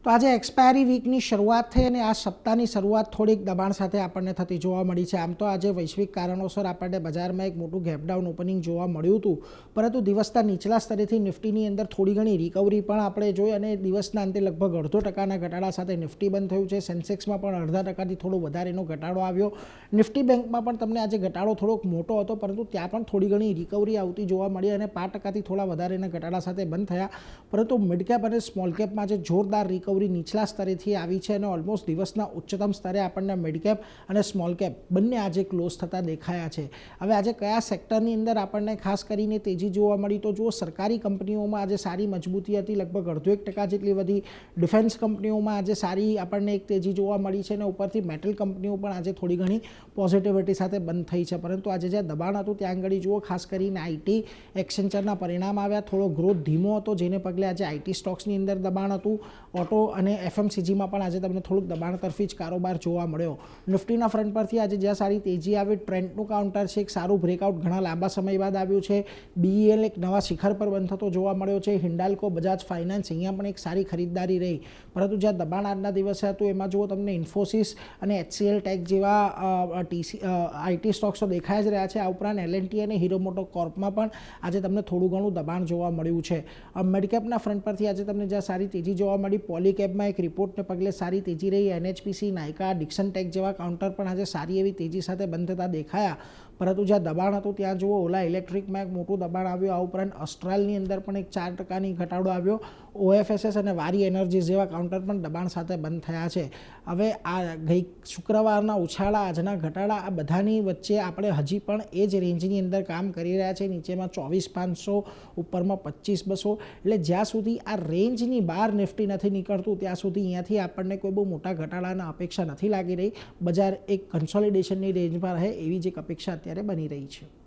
તો આજે એક્સપાયરી વીકની શરૂઆત થઈ અને આ સપ્તાહની શરૂઆત થોડીક દબાણ સાથે આપણને થતી જોવા મળી છે। આમ તો આજે વૈશ્વિક કારણોસર આપણને બજારમાં એક મોટું ગેપડાઉન ઓપનિંગ જોવા મળ્યું હતું, પરંતુ દિવસના નીચલા સ્તરેથી નિફ્ટીની અંદર થોડી ઘણી રિકવરી પણ આપણે જોઈ અને દિવસના અંતે લગભગ 0.5% ઘટાડા સાથે નિફ્ટી બંધ થયું છે। સેન્સેક્સમાં પણ 0.5%થી થોડો વધારેનો ઘટાડો આવ્યો। નિફ્ટી બેંકમાં પણ તમને આજે ઘટાડો થોડોક મોટો હતો, પરંતુ ત્યાં પણ થોડી ઘણી રિકવરી આવતી જોવા મળી અને 5%થી થોડા વધારેના ઘટાડા સાથે બંધ થયા। પરંતુ મિડ કેપ અને સ્મોલ કેપમાં આજે જોરદાર રિકવરી નીચલા સ્તરેથી આવી છે અને ઓલમોસ્ટ દિવસના ઉચ્ચતમ સ્તરે આપણને મિડ કેપ અને સ્મોલ કેપ બંને આજે ક્લોઝ થતા દેખાયા છે। હવે આજે કયા સેક્ટરની અંદર આપણને ખાસ કરીને તેજી જોવા મળી, તો જુઓ સરકારી કંપનીઓમાં આજે સારી મજબૂતી હતી, લગભગ 0.5% જેટલી વધી। ડિફેન્સ કંપનીઓમાં આજે સારી આપણને એક તેજી જોવા મળી છે અને ઉપરથી મેટલ કંપનીઓ પણ આજે થોડી ઘણી પોઝિટિવિટી સાથે બંધ થઈ છે। પરંતુ આજે જે દબાણ હતું ત્યાં આગળ જુઓ, ખાસ કરીને આઈટી એક્સેન્ચરના પરિણામ આવ્યા, થોડો ગ્રોથ ધીમો હતો, જેને પગલે આજે આઈટી સ્ટોક્સની અંદર દબાણ હતું। ઓટો અને એફએમસીજીમાં પણ આજે તમને થોડુંક દબાણ તરફી જ કારોબાર જોવા મળ્યો। નિફ્ટીના ફ્રન્ટ પરથી આજે જ્યાં સારી તેજી આવી, ટ્રેન્ડનું કાઉન્ટર છે, એક સારું બ્રેકઆઉટ ઘણા લાંબા સમય બાદ આવ્યું છે। બીઈએલ એક નવા શિખર પર બંધ થતો જોવા મળ્યો છે। હિન્ડાલ્કો, બજાજ ફાઇનાન્સ અહીંયા પણ એક સારી ખરીદદારી રહી, પરંતુ જ્યાં દબાણ આજના દિવસે હતું એમાં જુઓ તમને ઇન્ફોસિસ અને એચસીએલ ટેક જેવા આઈટી સ્ટોક્સો દેખાઈ જ રહ્યા છે। આ ઉપરાંત એલએનટી અને હીરો મોટો કોર્પમાં પણ આજે તમને થોડું ઘણું દબાણ જોવા મળ્યું છે। મિડકેપના ફ્રન્ટ પરથી આજે તમને જ્યાં સારી તેજી જોવા મળી, પોલીકેપમાં એક રિપોર્ટને પગલે સારી તેજી રહી। એનએચપીસી, નાયકા, ડિક્સન ટેક જેવા કાઉન્ટર પણ આજે સારી એવી તેજી સાથે બંધ થતા દેખાયા, પરંતુ જ્યાં દબાણ હતું ત્યાં જુઓ ઓલા ઇલેક્ટ્રિકમાં એક મોટું દબાણ આવ્યું। આ ઉપરાંત અસ્ટ્રાલની અંદર પણ એક 4%ની ઘટાડો આવ્યો। ઓએફએસએસ અને વારી એનર્જીસ જેવા કાઉન્ટર પણ દબાણ સાથે બંધ થયા છે। હવે આ ગઈ શુક્રવારના ઉછાળા, આજના ઘટાડા, આ બધાની વચ્ચે આપણે હજી પણ એ જ રેન્જની અંદર કામ કરી રહ્યા છે। નીચેમાં 24,500, ઉપરમાં 25,200, એટલે જ્યાં સુધી આ રેન્જની બહાર નિફ્ટી નથી નીકળતું ત્યાં સુધી અહીંયાથી આપણને કોઈ બહુ મોટા ઘટાડાના અપેક્ષા નથી લાગી રહી। બજાર એક કન્સોલિડેશનની રેન્જમાં રહે એવી જ એક અપેક્ષા અત્યારે બની રહી છે।